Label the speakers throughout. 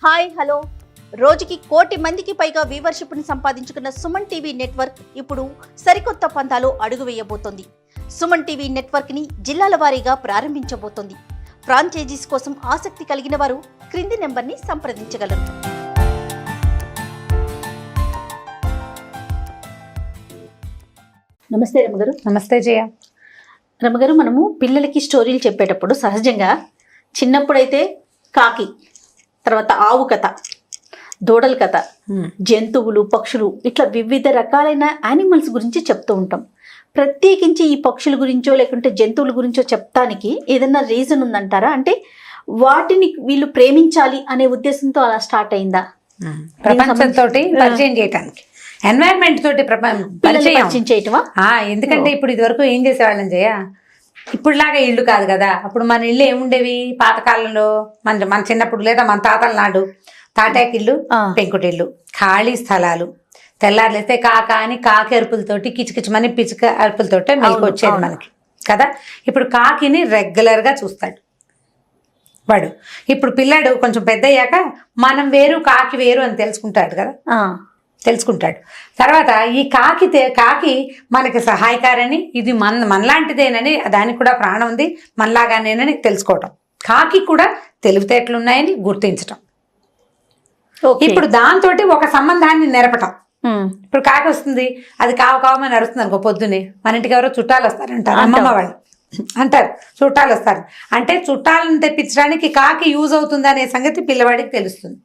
Speaker 1: Hi hello రోజుకి 1 కోటి మందికి పైగా వ్యూవర్షిప్ ని సంపాదించుకున్న సుమన్ టీవీ నెట్వర్క్ ఇప్పుడు సరికొత్త పంతాలో అడుగు వేయబోతోంది. సుమన్ టీవీ నెట్వర్క్ ని జిల్లాల వారీగా ప్రారంభించబోతోంది. ఫ్రాంచైజీస్ కోసం ఆసక్తి కలిగిన వారు క్రింది నెంబర్ ని సంప్రదించగలరు. నమస్తే రమగారు.
Speaker 2: నమస్తే జయ.
Speaker 1: రమగారు, మనము పిల్లలకి స్టోరీలు చెప్పేటప్పుడు సహజంగా చిన్నప్పుడైతే కాకి, తర్వాత ఆవు కథ, దూడల కథ, జంతువులు, పక్షులు, ఇట్లా వివిధ రకాలైన యానిమల్స్ గురించి చెప్తూ ఉంటాం. ప్రత్యేకించి ఈ పక్షుల గురించో లేకుంటే జంతువుల గురించో చెప్తానికి ఏదైనా రీజన్ ఉందంటారా? అంటే వాటిని వీళ్ళు ప్రేమించాలి అనే ఉద్దేశంతో అలా స్టార్ట్ అయిందా?
Speaker 2: ప్రపంచంతో పరిచయం చేయటానికి, ఎన్వైరన్మెంట్ తోటి పరిచయం చేయటమా? ఎందుకంటే ఇప్పుడు ఇది వరకు ఏం చేసేవాళ్ళం జయ, ఇప్పుడులాగా ఇల్లు కాదు కదా. అప్పుడు మన ఇల్లు ఏముండేవి పాతకాలంలో, మన చిన్నప్పుడు లేదా మన తాతల నాడు తాటాకిల్లు, పెంకుటిల్లు, ఖాళీ స్థలాలు. తెల్లారులేస్తే కాక అని కాకి అరుపులతోటి, కిచకిచమని పిచ్చుక అరుపులతోటే మెలకు వచ్చేది మనకి కదా. ఇప్పుడు కాకిని రెగ్యులర్ గా చూస్తాడు వాడు. ఇప్పుడు పిల్లాడు కొంచెం పెద్ద అయ్యాక మనం వేరు కాకి వేరు అని తెలుసుకుంటాడు కదా, తెలుసుకుంటాడు. తర్వాత ఈ కాకి మనకి సహాయకారని, ఇది మనలాంటిదేనని, దానికి కూడా ప్రాణం ఉంది మనలాగానేనని తెలుసుకోవటం, కాకి కూడా తెలివితేటలు ఉన్నాయని గుర్తించటం. ఇప్పుడు దాంతో ఒక సంబంధాన్ని నెరపటం. ఇప్పుడు కాకి వస్తుంది, అది కావమని అరుస్తుంది అనుకో పొద్దునే, మన ఇంటికి ఎవరో చుట్టాలు వస్తారంటారు, అమ్మమ్మ వాళ్ళు అంటారు చుట్టాలు వస్తారు అంటే, చుట్టాలను తెప్పించడానికి కాకి యూజ్ అవుతుంది అనే సంగతి పిల్లవాడికి తెలుస్తుంది.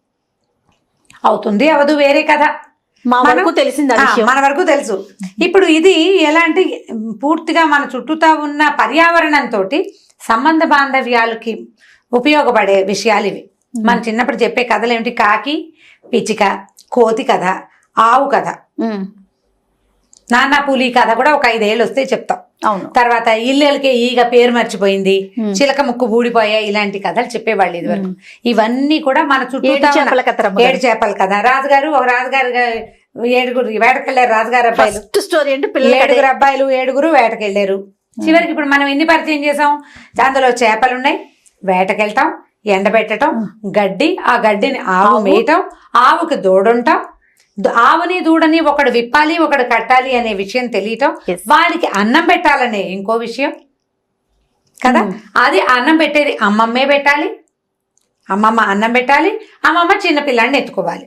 Speaker 2: అవుతుంది అవదు వేరే కథ, మన వరకు తెలుసు. ఇప్పుడు ఇది ఎలా అంటే, పూర్తిగా మన చుట్టూతా ఉన్న పర్యావరణంతో సంబంధ బాంధవ్యాలకి ఉపయోగపడే విషయాలు ఇవి. మన చిన్నప్పుడు చెప్పే కథలు ఏమిటి? కాకి, పిచ్చిక, కోతి కథ, ఆవు కథ, నాన్న పులి కథ కూడా ఒక 5 ఏళ్ళు వస్తే చెప్తాం. తర్వాత ఇళ్ళకి ఈగ పేరు మర్చిపోయింది, చిలక ముక్కు ఊడిపోయా, ఇలాంటి కథలు చెప్పేవాళ్ళు ఇది వరకు. ఇవన్నీ కూడా మన చుట్టూ 7 చేపల కథ. ఒక రాజుగారు 7 వేటకెళ్ళారు. రాజుగారు అబ్బాయిలు
Speaker 1: స్టోరీ అంటే
Speaker 2: 7 అబ్బాయిలు 7 వేటకెళ్ళారు. చివరికి ఇప్పుడు మనం ఎన్ని పరిచయం చేసాం? అందులో చేపలున్నాయి, వేటకెళ్తాం, ఎండబెట్టడం, గడ్డి, ఆ గడ్డిని ఆవు మేయటం, ఆవుకి దూడుంటాం, ఆవుని దూడని ఒకడు విప్పాలి ఒకడు కట్టాలి అనే విషయం తెలియటం, వాడికి అన్నం పెట్టాలనే ఇంకో విషయం కదా. అది అన్నం పెట్టేది అమ్మమ్మే పెట్టాలి, అమ్మమ్మ అన్నం పెట్టాలి, అమ్మమ్మ చిన్నపిల్లాడిని ఎత్తుకోవాలి.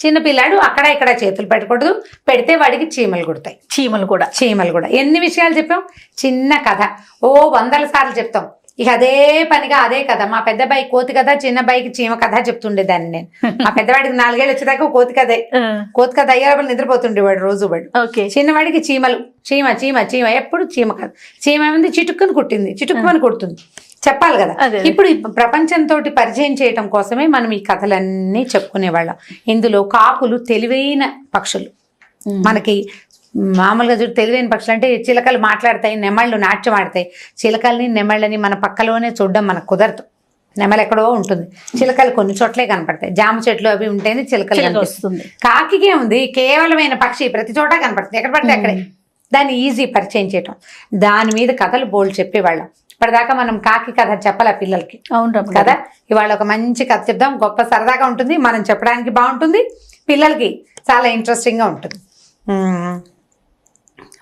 Speaker 2: చిన్నపిల్లాడు అక్కడ ఇక్కడ చేతులు పెట్టకూడదు, పెడితే వాడికి చీమలు కుడతాయి. చీమలు కూడా ఎన్ని విషయాలు చెప్పాం, చిన్న కథ 100 సార్లు చెప్తాం. ఇక అదే పనిగా అదే కథ. మా పెద్దబాయి కోతి కథ, చిన్నబాయికి చీమ కథ చెప్తుండేదాన్ని నేను. మా పెద్దవాడికి 4 ఏళ్ళు వచ్చేదాకా కోతి కథ అయ్యేవాళ్ళు నిద్రపోతుండేవాడు రోజు వాడు. చిన్నవాడికి చీమలు, చీమ చీమ చీమ, ఎప్పుడు చీమ కథ. చీమ ఏమైంది, చిటుక్కుని కుట్టింది, చిటుక్కుని కుడుతుంది, చెప్పాలి కదా. ఇప్పుడు ప్రపంచంతో పరిచయం చేయటం కోసమే మనం ఈ కథలన్నీ చెప్పుకునేవాళ్ళం. ఇందులో కాకులు తెలివైన పక్షులు. మనకి మామూలుగా చూడు, తెలివైన పక్షులు అంటే చిలకలు మాట్లాడతాయి, నెమళ్ళు నాట్యం ఆడతాయి. చిలకల్ని నెమళ్ళని మన పక్కలోనే చూడడం మనకు కుదరదు. నెమలు ఎక్కడో ఉంటుంది, చిలకలు కొన్ని చోట్లే కనపడతాయి. జామ చెట్లు అవి ఉంటేనే చిలకలు కనిపిస్తుంది. కాకికే ఉంది, కేవలమైన పక్షి ప్రతి చోట కనపడుతుంది, ఎక్కడ పడితే అక్కడే. దాన్ని ఈజీ పరిచయం చేయటం, దాని మీద కథలు బోల్డ్ చెప్పేవాళ్ళం. ఇప్పటిదాకా మనం కాకి కథ చెప్పాల పిల్లలకి కదా. ఇవాళ ఒక మంచి కథ చెప్దాం, గొప్ప సరదాగా ఉంటుంది, మనం చెప్పడానికి బాగుంటుంది, పిల్లలకి చాలా ఇంట్రెస్టింగ్గా ఉంటుంది.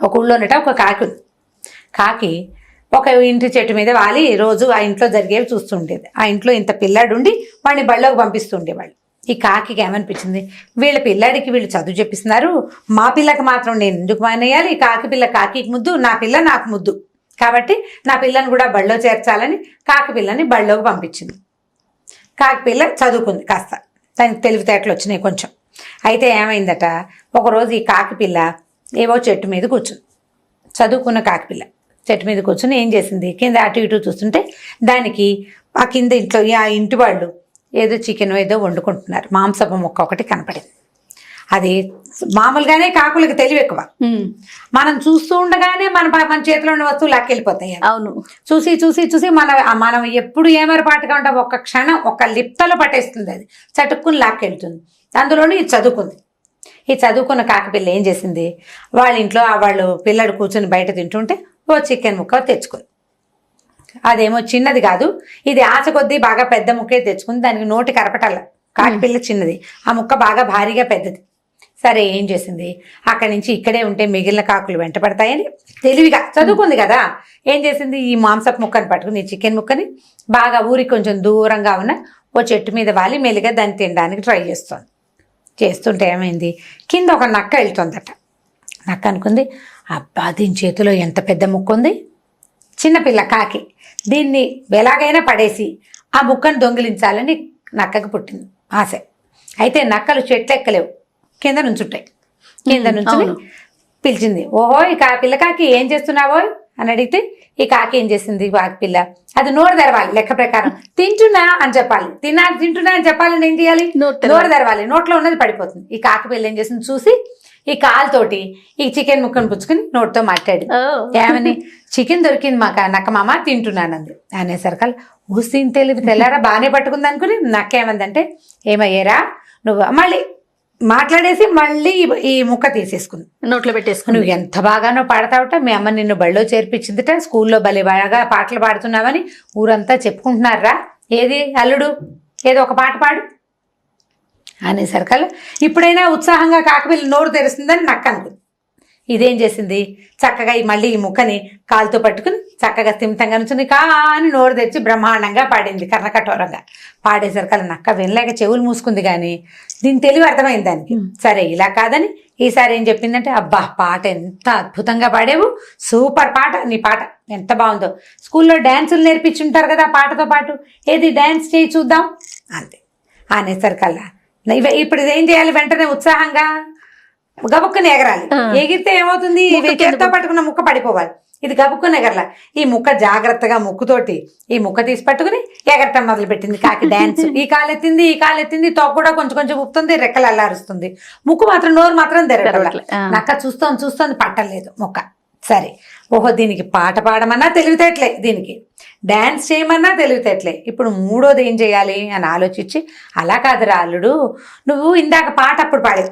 Speaker 2: ఒక ఊళ్ళోనట ఒక కాకి ఒక ఇంటి చెట్టు మీద వాలి రోజు ఆ ఇంట్లో జరిగేవి చూస్తుండేది. ఆ ఇంట్లో ఇంత పిల్లాడు ఉండి వాడిని బళ్ళోకి పంపిస్తుండేవాళ్ళు. ఈ కాకి ఏమనిపించింది, వీళ్ళ పిల్లాడికి వీళ్ళు చదువు చెప్పిస్తున్నారు, మా పిల్లకి మాత్రం నేను ఎందుకు మానేయాలి? కాకి పిల్ల కాకి ముద్దు, నా పిల్ల నాకు ముద్దు, కాబట్టి నా పిల్లని కూడా బళ్ళో చేర్చాలని కాకి పిల్లని బళ్ళోకి పంపించింది. కాకి పిల్ల చదువుకుంది, కాస్త దానికి తెలివితేటలు వచ్చినాయి కొంచెం. అయితే ఏమైందట, ఒకరోజు ఈ కాకి పిల్ల ఏవో చెట్టు మీద కూర్చుంది. చదువుకున్న కాకిపిల్ల చెట్టు మీద కూర్చుని ఏం చేసింది, కింద అటు ఇటు చూస్తుంటే దానికి ఆ కింద ఇంట్లో ఆ ఇంటి వాళ్ళు ఏదో చికెన్ ఏదో వండుకుంటున్నారు, మాంసపు ముక్క ఒకటి కనపడింది. అది మామూలుగానే కాకులకి తెలివి ఎక్కువ. మనం చూస్తూ ఉండగానే మన చేతిలో ఉన్న వస్తువులు లాక్కెళ్ళిపోతాయి. అవును, చూసి చూసి చూసి మనం ఎప్పుడు ఏమరపాటుగా ఉంటాం, ఒక్క క్షణం ఒక్క లిప్తలో పట్టేస్తుంది, అది చటుక్కుని లాక్కెళ్తుంది. అందులోని ఇది చదువుకుంది. ఈ చదువుకున్న కాకిపిల్ల ఏం చేసింది, వాళ్ళ ఇంట్లో వాళ్ళు పిల్లడు కూర్చొని బయట తింటుంటే ఓ చికెన్ ముక్క తెచ్చుకుంది. అదేమో చిన్నది కాదు, ఇది ఆశ కొద్దీ బాగా పెద్ద ముక్కే తెచ్చుకుంది. దానికి నోటి కరపటాల కాకి పిల్ల చిన్నది, ఆ ముక్క బాగా భారీగా పెద్దది. సరే ఏం చేసింది, అక్కడి నుంచి ఇక్కడే ఉంటే మిగిలిన కాకులు వెంట పడతాయని తెలివిగా చదువుకుంది కదా, ఏం చేసింది, ఈ మాంసపు ముక్కని పట్టుకుని, ఈ చికెన్ ముక్కని బాగా ఊరికి కొంచెం దూరంగా ఉన్న ఓ చెట్టు మీద వాలి మెల్లిగా దాన్ని తినడానికి ట్రై చేస్తుంది. చేస్తుంటే ఏమైంది, కింద ఒక నక్క వెళ్తుందట. నక్క అనుకుంది, అబ్బా దీని చేతిలో ఎంత పెద్ద ముక్క ఉంది, చిన్నపిల్ల కాకి, దీన్ని ఎలాగైనా పడేసి ఆ ముక్కను దొంగిలించాలని నక్కకు పుట్టింది ఆశ. అయితే నక్కలు చెట్లు ఎక్కలేవు, కింద నుంచుంటాయి. కింద నుంచి పిలిచింది, ఓహో ఈ పిల్ల కాకి ఏం చేస్తున్నావో అని అడిగితే, ఈ కాకి ఏం చేసింది, కాకి పిల్ల అది నోరు తెరవాలి, లెక్క ప్రకారం తింటున్నా అని చెప్పాలి, తింటున్నా అని చెప్పాలని ఏం చేయాలి, నోరు తెరవాలి, నోట్లో ఉన్నది పడిపోతుంది. ఈ కాకి పిల్ల ఏం చేసింది చూసి ఈ కాలుతోటి ఈ చికెన్ ముక్కను పుచ్చుకుని నోటితో మాట్లాడి, ఏమని, చికెన్ దొరికింది మాకు నక్క మామ తింటున్నానంది. అనేసరికల్ ఊసి తెలివి తెల్లారా బాగానే పట్టుకుంది అనుకుని నక్క ఏమందంటే, ఏమయ్యారా నువ్వు, మళ్ళీ మాట్లాడేసి మళ్ళీ ఈ ముక్క తీసేసుకుంది,
Speaker 1: నోట్లో పెట్టేసుకుని.
Speaker 2: నువ్వు ఎంత బాగానో పాడతావుట, మీ అమ్మ నిన్ను బళ్ళో చేర్పించిందిట, స్కూల్లో భలే బాగా పాటలు పాడుతున్నావని ఊరంతా చెప్పుకుంటున్నారా, ఏది అల్లుడు ఏదో ఒక పాట పాడు అనేసరికల్లా ఇప్పుడైనా ఉత్సాహంగా కాకపిల్ల నోరు తెరుస్తుందని నక్క అనుకుంది. ఇదేం చేసింది, చక్కగా మళ్ళీ ఈ ముక్కని కాలుతో పట్టుకుని చక్కగా స్థిమితంగా నుంచుని కా అని నోరు తెచ్చి బ్రహ్మాండంగా పాడింది, కర్ణకఠోరంగా. పాడేసరికల్లా నక్క వినలేక చెవులు మూసుకుంది, కానీ దీని తెలివి అర్థమైంది దానికి. సరే ఇలా కాదని ఈసారి ఏం చెప్పిందంటే, అబ్బా పాట ఎంత అద్భుతంగా పాడేవు, సూపర్ పాట, నీ పాట ఎంత బాగుందో, స్కూల్లో డ్యాన్సులు నేర్పించుంటారు కదా పాటతో పాటు, ఏది డ్యాన్స్ చేయి చూద్దాం అంతే. అనేసరికల్లా ఇప్పుడు ఏం చేయాలి, వెంటనే ఉత్సాహంగా గబుక్కుని ఎగరాలి. ఎగిరితే ఏమవుతుంది, చేతితో పట్టుకున్న ముక్క పడిపోవాలి, ఇది గబుక్కుని ఎగరలా. ఈ ముక్క జాగ్రత్తగా ముక్కుతోటి ఈ ముక్క తీసి పట్టుకుని ఎగరటం మొదలు పెట్టింది కాకి డ్యాన్స్. ఈ కాలెత్తింది, తోక కూడా కొంచెం కొంచెం ఊపుతుంది, రెక్కలు అల్లారుస్తుంది, ముక్కు మాత్రం నోరు మాత్రం తెరగట్ల. నక్క చూస్తోంది పట్టలేదు ముక్క. సరే ఓహో దీనికి పాట పాడమన్నా తెలివితేటలే, దీనికి డ్యాన్స్ చేయమన్నా తెలివితేటలే, ఇప్పుడు మూడోది ఏం చేయాలి అని ఆలోచించి, అలా కాదురా అల్లుడు, నువ్వు ఇందాక పాట అప్పుడు పాడేవు,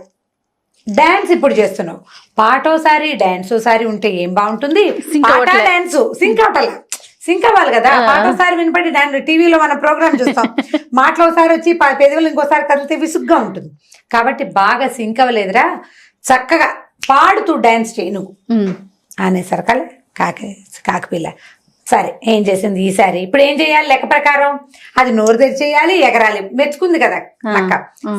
Speaker 2: డాన్స్ ఇప్పుడు చేస్తున్నావు, పాటోసారి డాన్స్ ఓసారి ఉంటే ఏం బాగుంటుంది, పాట డాన్స్ సింక్ అవ్వాలి కదా. పాటోసారి వినపడి డాన్స్, టీవీలో మనం ప్రోగ్రామ్ చూస్తాం, మాటలు ఒకసారి వచ్చి పెదవులు ఇంకోసారి కదిలితే విసుగ్గా ఉంటుంది, కాబట్టి బాగా సింక్ అవ్వలేదురా, చక్కగా పాడుతూ డాన్స్ చేయి నువ్వు అనేసరికల్ కాకిపిల్ల సరే ఏం చేసింది, ఈసారి ఇప్పుడు ఏం చేయాలి, లెక్క ప్రకారం అది నోరు తెరిచేయాలి, ఎగరాలి, మెచ్చుకుంది కదా నక్క.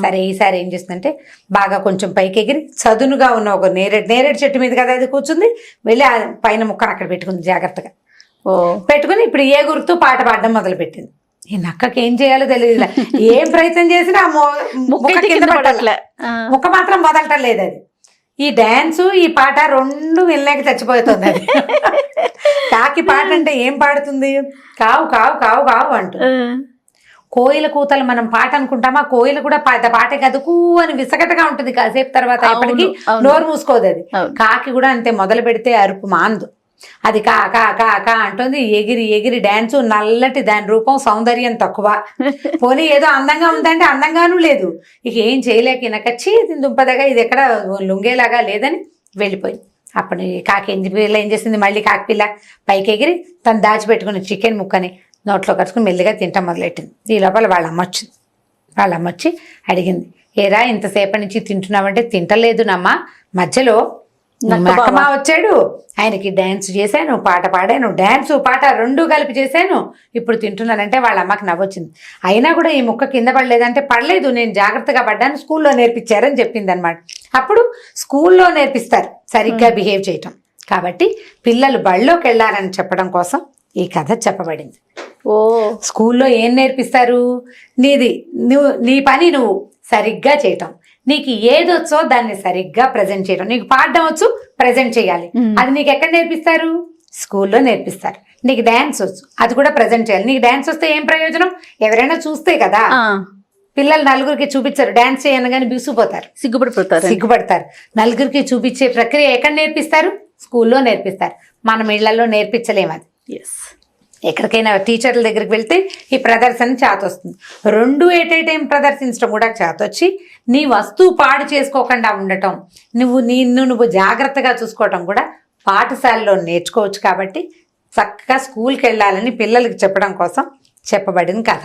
Speaker 2: సరే ఈసారి ఏం చేస్తుందంటే, బాగా కొంచెం పైకి ఎగిరి చదునుగా ఉన్న ఒక నేరేడు చెట్టు మీద కదా అది కూర్చుంది, వెళ్ళి ఆ పైన ముక్కను అక్కడ పెట్టుకుంది జాగ్రత్తగా. పెట్టుకుని ఇప్పుడు ఏ గుర్తు పాట పాడడం మొదలు పెట్టింది. ఈ నక్కకి ఏం చేయాలో తెలియదు, ఏం ప్రయత్నం చేసినా ముక్క మాత్రం వదలటం లేదు. అది ఈ డాన్సు ఈ పాట రెండు వెళ్ళలేక చచ్చిపోతుంది. అది కాకి పాట అంటే ఏం పాడుతుంది, కావు కావు కావు కావు అంటుంది. కోయిల కూతలు మనం పాట అనుకుంటామా, కోయిల కూడా పాటే కదుకు అని విసగటగా ఉంటుంది, కాసేపు తర్వాత ఎప్పటికీ నోరు మూసుకోదు. అది కాకి కూడా అంతే, మొదలు పెడితే అరుపు మాందు, అది కా కా కా కా అంటుంది, ఎగిరి ఎగిరి డాన్సు. నల్లటి దాని రూపం, సౌందర్యం తక్కువ, పోనీ ఏదో అందంగా ఉందంటే అందంగానూ లేదు. ఇక ఏం చేయలేక నకచ్చి దుంపదగా ఇది ఎక్కడ లుంగేలాగా లేదని వెళ్ళిపోయింది. అప్పుడు కాకి పిల్ల ఏం చేసింది, మళ్ళీ కాకిపిల్ల పైకి ఎగిరి తను దాచిపెట్టుకుని చికెన్ ముక్కని నోట్లో కట్టుకుని మెల్లిగా తింటాం మొదలెట్టింది. ఈ లోపల వాళ్ళ అమ్మ వచ్చి అడిగింది, ఏరా ఇంతసేపటి నుంచి తింటున్నావంటే, తింటలేదు నమ్మా, మధ్యలో నక్కమా వచ్చాడు, ఆయనకి డ్యాన్స్ చేశాను, పాట పాడాను, డ్యాన్సు పాట రెండు కలిపి చేశాను, ఇప్పుడు తింటున్నానంటే వాళ్ళ అమ్మకి నవ్వొచ్చింది. అయినా కూడా ఈ ముక్క కింద పడలేదంటే, పడలేదు నేను జాగ్రత్తగా పడ్డాను, స్కూల్లో నేర్పించారని చెప్పింది అనమాట. అప్పుడు స్కూల్లో నేర్పిస్తారు సరిగ్గా బిహేవ్ చేయటం, కాబట్టి పిల్లలు బళ్ళోకి వెళ్ళారని చెప్పడం కోసం ఈ కథ చెప్పబడింది. స్కూల్లో ఏం నేర్పిస్తారు, నీ పని నువ్వు సరిగ్గా చేయటం, నీకు ఏదొచ్చో దాన్ని సరిగ్గా ప్రజెంట్ చేయడం, నీకు పాడడం వచ్చు ప్రజెంట్ చేయాలి, అది నీకు ఎక్కడ నేర్పిస్తారు, స్కూల్లో నేర్పిస్తారు. నీకు డాన్స్ వచ్చు, అది కూడా ప్రజెంట్ చేయాలి. నీకు డాన్స్ వస్తే ఏం ప్రయోజనం, ఎవరైనా చూస్తే కదా, పిల్లలు నలుగురికి చూపించారు డాన్స్ చేయనగానే బిగుసిపోతారు, సిగ్గుపడతారు. నలుగురికి చూపించే ప్రక్రియ ఎక్కడ నేర్పిస్తారు, స్కూల్లో నేర్పిస్తారు. మనం ఇళ్లలో నేర్పించలేము. అది ఎక్కడికైనా టీచర్ల దగ్గరికి వెళ్తే ఈ ప్రదర్శన చేతొస్తుంది. రెండు ఎట్ ఏ టైం ప్రదర్శించడం కూడా చేతొచ్చి, నీ వస్తువు పాడు చేసుకోకుండా ఉండటం, నువ్వు జాగ్రత్తగా చూసుకోవటం కూడా పాఠశాలలో నేర్చుకోవచ్చు. కాబట్టి చక్కగా స్కూల్కి వెళ్ళాలని పిల్లలకి చెప్పడం కోసం చెప్పబడిన కథ.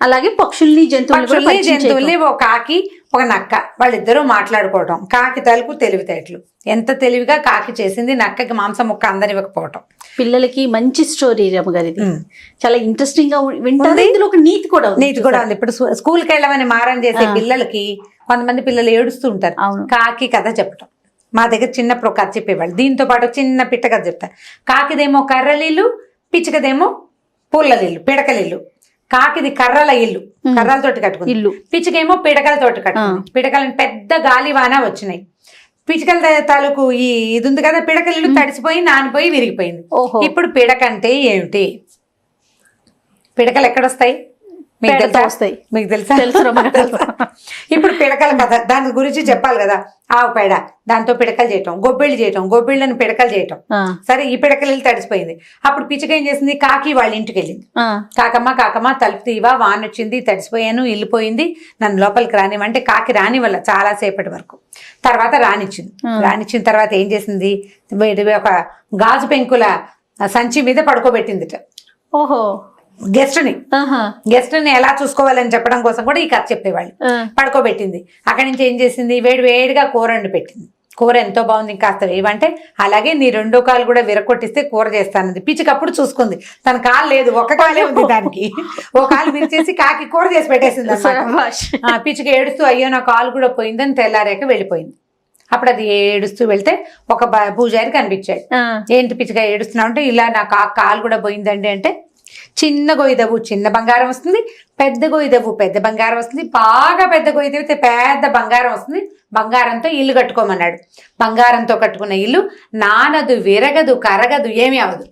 Speaker 1: అలాగే పక్షుల్ని
Speaker 2: జంతువుల్ని ఒక కాకి ఒక నక్క వాళ్ళిద్దరూ మాట్లాడుకోవటం. కాకి తలుపు తెలివితేటలు, ఎంత తెలివిగా కాకి చేసింది, నక్కకి మాంసం ముక్క అందనివ్వకపోవటం.
Speaker 1: పిల్లలకి మంచి స్టోరీ రమ్మగారు, ఇది చాలా ఇంట్రెస్టింగ్ గా వింటారు. ఇందులో ఒక నీతి కూడా
Speaker 2: ఉంది. ఇప్పుడు స్కూల్కి వెళ్ళమని మారం చేసే పిల్లలకి కొంతమంది పిల్లలు ఏడుస్తూ ఉంటారు. కాకి కథ చెప్పటం. మా దగ్గర చిన్నప్పుడు ఒక కథ చెప్పేవాళ్ళు. దీంతో పాటు చిన్న పిట్ట కథ చెప్తారు. కాకిదేమో కర్రలిల్లు, పిచ్చుకదేమో పుల్లలిల్లు, పిడకలిల్లు. కాకిది కర్రల ఇల్లు, కర్రలతోటి కట్టుకుంది ఇల్లు. పిచ్చుకేమో పిడకలతోటి కట్టుకుంది. పిడకలని పెద్ద గాలివాన వచ్చినాయి. పిచ్చుకల తాలూకు ఇది ఉంది కదా, పిడకల ఇల్లు తడిసిపోయి నానిపోయి విరిగిపోయింది. ఇప్పుడు పిడకంటే ఏమిటి? పిడకలు ఎక్కడొస్తాయి? మీకు తెలుసా? ఇప్పుడు పిడకల కథ, దాని గురించి చెప్పాలి కదా. ఆవు పేడ, దాంతో పిడకలు చేయటం, గొబ్బిళ్ళు చేయటం, గొబ్బిళ్ళని పిడకలు చేయటం. సరే, ఈ పిడకలు వెళ్ళి తడిసిపోయింది. అప్పుడు పిచ్చుక ఏం చేసింది? కాకి వాళ్ళ ఇంటికి వెళ్ళింది. కాకమ్మ తలుపు తీవా, వాన వచ్చింది, తడిసిపోయాను, ఇల్లిపోయింది, నన్ను లోపలికి రానివ్వంటే కాకి రానివ్వల్ల చాలా సేపటి వరకు. తర్వాత రానిచ్చిన తర్వాత ఏం చేసింది? ఒక గాజు పెంకుల సంచి మీద పడుకోబెట్టిందిట. ఓహో, గెస్ట్ ని ఎలా చూసుకోవాలని చెప్పడం కోసం కూడా ఈ కథ చెప్పేవాళ్ళు. పడుకోబెట్టింది. అక్కడి నుంచి ఏం చేసింది? వేడిగా కూర వండి పెట్టింది. కూర ఎంతో బాగుంది, ఇంకాస్త వేయమంటే అలాగే నీ రెండో కాలు కూడా విరగొట్టిస్తే కూర చేస్తానంది. పిచ్చికప్పుడు చూసుకుంది, తన కాలు లేదు, ఒక కాలే ఉంది దానికి. ఒక కాలు విరిచేసి కాకి కూర చేసి పెట్టేసింది అన్నమాట. పిచ్చిక ఏడుస్తూ అయ్యో నా కాలు కూడా పోయిందని తెల్లారాక వెళ్ళిపోయింది. అప్పుడు అది ఏడుస్తూ వెళ్తే ఒక పూజారి కనిపించాడు. ఏంటి పిచ్చిగా ఏడుస్తున్నావు అంటే, ఇలా నా కాలు కూడా పోయిందండి అంటే, చిన్న గొయ్యిదవ్వు చిన్న బంగారం వస్తుంది, పెద్ద గొయ్యిదవ్వు పెద్ద బంగారం వస్తుంది, బాగా పెద్ద గొయ్యిదవ్వితే పెద్ద బంగారం వస్తుంది, బంగారంతో ఇల్లు కట్టుకోమన్నాడు. బంగారంతో కట్టుకున్న ఇల్లు నానదు, విరగదు, కరగదు, ఏమీ అవదు,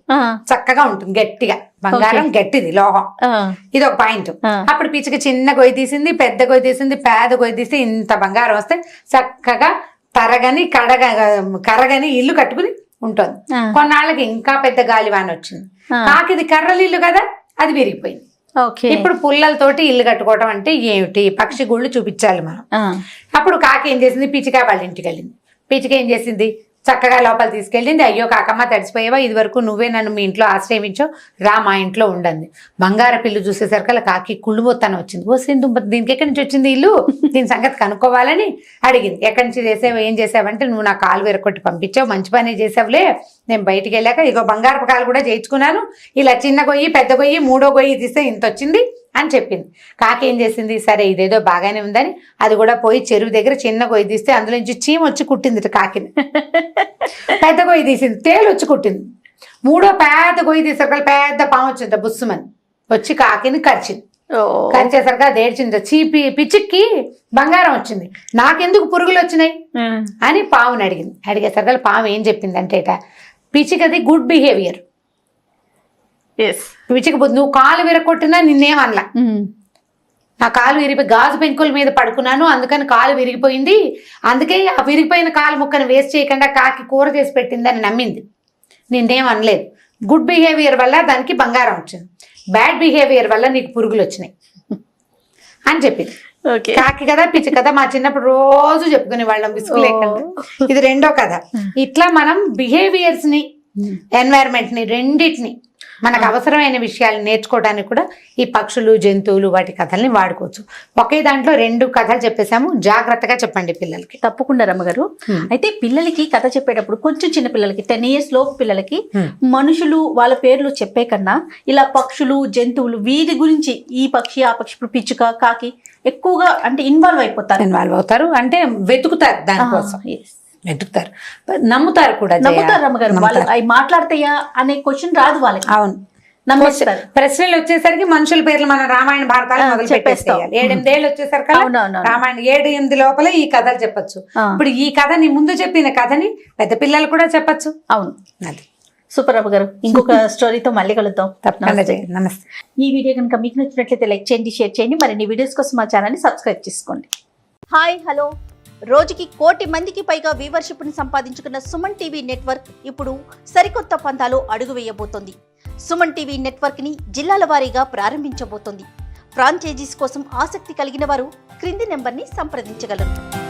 Speaker 2: చక్కగా ఉంటుంది గట్టిగా. బంగారం గట్టిది, లోహం. ఇది ఒక పాయింట్. అప్పుడు పిచ్చిక చిన్న గొయ్యి తీసింది, పెద్ద గొయ్యి తీసింది, పేద గొయ్యి తీస్తే ఇంత బంగారం వస్తే చక్కగా కరగని ఇల్లు కట్టుకుని ఉంటుంది. కొన్నాళ్ళకి ఇంకా పెద్ద గాలివాన వచ్చింది. కాకిది కర్రలిల్లు కదా, అది విరిగిపోయింది. ఇప్పుడు పుల్లలతోటి ఇల్లు కట్టుకోవటం అంటే ఏమిటి? పక్షి గుళ్ళు చూపించాలి మనం. అప్పుడు కాకి ఏం చేసింది? పిచ్చిక వాళ్ళ ఇంటికి వెళ్ళింది. పిచ్చిక ఏం చేసింది? చక్కగా లోపల తీసుకెళ్ళింది. అయ్యో కాకమ్మ తడిసిపోయావా, ఇది వరకు నువ్వే నన్ను మీ ఇంట్లో ఆశ్రయించావు, రా మా ఇంట్లో ఉండండి. బంగార పిల్లు చూసేసరికి కాకి కుళ్ళుబోత్తాను వచ్చింది. ఓ సింధు, దీనికి ఎక్కడి నుంచి వచ్చింది ఇల్లు, దీని సంగతి కనుక్కోవాలని అడిగింది. ఎక్కడి నుంచి చేసావు, ఏం చేసావంటే, నువ్వు నా కాలు విరగొట్టి పంపించావు, మంచి పని చేసావులే, నేను బయటికి వెళ్ళాక ఇగో బంగారపు కాలు కూడా చేయించుకున్నాను, ఇలా చిన్న గొయ్యి పెద్ద గొయ్యి మూడో గొయ్యి తీస్తే ఇంత వచ్చింది అని చెప్పింది. కాకి ఏం చేసింది? సరే ఇదేదో బాగానే ఉందని అది కూడా పోయి చెరువు దగ్గర చిన్న గొయ్యి తీస్తే అందులో నుంచి చీమ వచ్చి కుట్టింది కాకిని. పెద్ద గొయ్యి తీసింది, తేలు వచ్చి కుట్టింది. మూడో పెద్ద గొయ్యి తీసరికి పెద్ద పాము వచ్చింది, బుస్సుమని వచ్చి కాకిని కరిచింది. కరిచేసరికి అది ఏడ్చింది. పిచ్చికి బంగారం వచ్చింది, నాకెందుకు పురుగులు వచ్చినాయి అని పావుని అడిగింది. అడిగేసరికి పాము ఏం చెప్పింది అంటే, పిచ్చికది గుడ్ బిహేవియర్. పిచ్చికి నువ్వు కాలు విరగొట్టినా నిన్నేమనలా, నా కాలు విరిగిపోయి గాజు పెంకుల మీద పడుకున్నాను, అందుకని కాలు విరిగిపోయింది, అందుకే ఆ విరిగిపోయిన కాలు ముక్కను వేస్ట్ చేయకుండా కాకి కూర చేసి పెట్టిందని నమ్మింది, నిన్నేమనలేదు. గుడ్ బిహేవియర్ వల్ల దానికి బంగారం వచ్చింది, బ్యాడ్ బిహేవియర్ వల్ల నీకు పురుగులు వచ్చినాయి అని చెప్పింది. కాకి కదా పిచ్చి కదా మా చిన్నప్పుడు రోజు చెప్పుకునే వాళ్ళం బిస్కులు లేకుండా. ఇది రెండో కథ. ఇట్లా మనం బిహేవియర్స్ ని, ఎన్వైరన్మెంట్ ని, రెండింటిని మనకు అవసరమైన విషయాలు నేర్చుకోవడానికి కూడా ఈ పక్షులు, జంతువులు, వాటి కథల్ని వాడుకోవచ్చు. ఒకే దాంట్లో రెండు కథలు చెప్పేసాము, జాగ్రత్తగా చెప్పండి పిల్లలకి.
Speaker 1: తప్పకుండా రమ్మగారు. అయితే పిల్లలకి కథ చెప్పేటప్పుడు కొంచెం చిన్న పిల్లలకి 10 years లోపు పిల్లలకి మనుషులు వాళ్ళ పేర్లు చెప్పే కన్నా ఇలా పక్షులు, జంతువులు వీటి గురించి, ఈ పక్షి ఆ పక్షి, ఇప్పుడు పిచ్చుక, కాకి ఎక్కువగా అంటే ఇన్వాల్వ్ అవుతారు, అంటే వెతుకుతారు, దానికోసం వెతుకుతారు, నమ్ముతారు కూడా. అవి మాట్లాడతాయా అనే క్వశ్చన్ రాదు వాళ్ళకి. అవును, నమ్మేస్తారు. ప్రశ్నలు వచ్చేసరికి మనుషుల పేర్లు మన రామాయణ భారతాలు మొదలు పెట్టేస్తాయి. 7-8 ఏళ్ళు వచ్చేసరికి రామాయణ 7-8 లోపల ఈ కథలు చెప్పచ్చు. ఇప్పుడు ఈ కథని ముందు చెప్పిన కథని పెద్ద పిల్లలు కూడా చెప్పచ్చు. అవును, అది సూపర్ అమ్మ గారు. ఇంకొక స్టోరీతో మళ్ళీ కలుద్దాం. తప్పకుండా. నమస్తే. ఈ వీడియో కనుక మీకు నచ్చినట్లయితే లైక్ చేయండి, షేర్ చేయండి. మరిన్ని వీడియోస్ కోసం మా ఛానల్ని సబ్స్క్రైబ్ చేసుకోండి.
Speaker 3: Hi, hello. రోజుకి 1 కోటి మందికి పైగా వ్యూవర్షిప్ని సంపాదించుకున్న సుమన్ టీవీ నెట్వర్క్ ఇప్పుడు సరికొత్త పంతాలో అడుగు వేయబోతోంది. సుమన్ టీవీ నెట్వర్క్ని జిల్లాల వారీగా ప్రారంభించబోతోంది. ఫ్రాంచైజీస్ కోసం ఆసక్తి కలిగిన వారు క్రింది నెంబర్ని సంప్రదించగలరు.